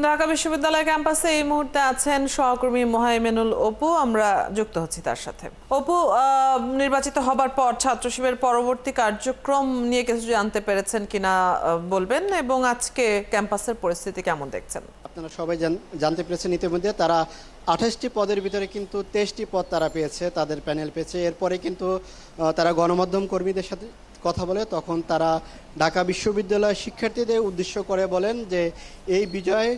ঢাকা বিশ্ববিদ্যালয় ক্যাম্পাসে এই মুহূর্তে আছেন সহকর্মী মোহাইমেনুল অপু। আমরা যুক্ত হচ্ছি তার সাথে। অপু, নির্বাচিত হবার পর ছাত্র শিবিরের পরবর্তী কার্যক্রম নিয়ে কিছু জানতে পেরেছেন কিনা বলবেন, এবং আজকে ক্যাম্পাসের পরিস্থিতি কেমন দেখছেন? আপনারা সবাই জানতে পেরেছেন ইতিমধ্যে তারা 28টি পদের ভিতরে কিন্তু 23টি পদ তারা পেয়েছে, তাদের প্যানেল পেয়েছে। এরপরে কিন্তু তারা গণমাধ্যম কর্মীদের সাথে কথা বলে, তখন তারা ঢাকা বিশ্ববিদ্যালয়ের শিক্ষার্থীদের উদ্দেশ্য করে বলেন যে এই বিজয়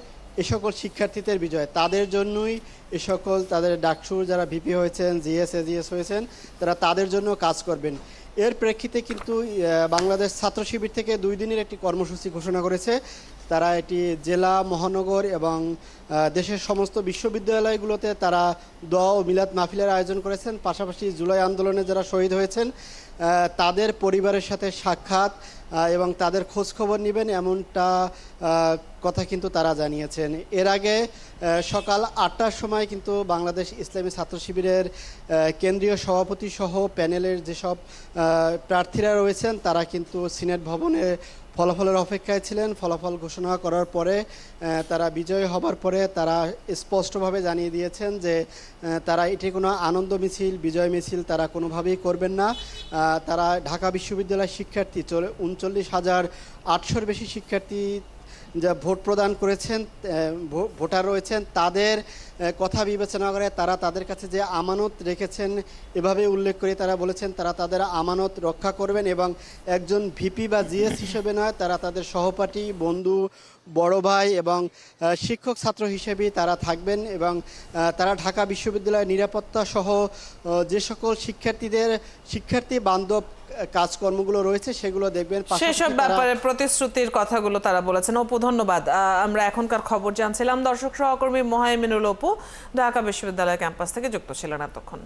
এ সকল শিক্ষার্থীদের বিজয়, তাদের জন্যই এ সকল তাদের ডাকসুর যারা ভিপি হয়েছেন, জিএস এজিএস হয়েছেন, তারা তাদের জন্য কাজ করবেন। এর প্রেক্ষিতে কিন্তু বাংলাদেশ ছাত্র শিবির থেকে 2 দিনের একটি কর্মসূচি ঘোষণা করেছে। তারা এটি জেলা, মহানগর এবং দেশের সমস্ত বিশ্ববিদ্যালয়গুলোতে তারা দোয়া ও মিলাদ মাহফিলের আয়োজন করেছেন। পাশাপাশি জুলাই আন্দোলনে যারা শহীদ হয়েছেন তাদের পরিবারের সাথে সাক্ষাৎ এবং তাদের খোঁজখবর নেবেন, এমনটা কথা কিন্তু তারা জানিয়েছেন। এর আগে সকাল 8টার সময় কিন্তু বাংলাদেশ ইসলামী ছাত্র শিবিরের কেন্দ্রীয় সভাপতি সহ প্যানেলের যেসব প্রার্থীরা রয়েছেন তারা কিন্তু সিনেট ভবনে ফলাফলের অপেক্ষায় ছিলেন। ফলাফল ঘোষণা করার পরে তারা বিজয়ী হবার পরে তারা স্পষ্টভাবে জানিয়ে দিয়েছেন যে তারা এটি কোনো আনন্দ মিছিল, বিজয় মিছিল তারা কোনোভাবেই করবেন না। তারা ঢাকা বিশ্ববিদ্যালয়ের শিক্ষার্থী 39,800-র বেশি শিক্ষার্থী যা ভোট প্রদান করেছেন, ভোটার রয়েছেন, তাদের কথা বিবেচনা করে তারা তাদের কাছে যে আমানত রেখেছেন এভাবে উল্লেখ করে তারা বলেছেন তারা তাদের আমানত রক্ষা করবেন এবং একজন ভিপি বা জিএস হিসেবে নয়, তারা তাদের সহপাঠী, বন্ধু, বড় ভাই এবং শিক্ষক ছাত্র হিসেবেই তারা থাকবেন এবং তারা ঢাকা বিশ্ববিদ্যালয়ের নিরাপত্তা সহ যে সকল শিক্ষার্থী বান্ধব কাজকর্মগুলো রয়েছে সেগুলো দেখবেন। সেসব ব্যাপারে প্রতিশ্রুতির কথাগুলো তারা বলেছেন। অপু, ধন্যবাদ। আমরা এখনকার খবর জানছিলাম। দর্শক সহকর্মী মোহাইমেনুল অপু ঢাকা বিশ্ববিদ্যালয় ক্যাম্পাস থেকে যুক্ত ছিলেন এতক্ষণ।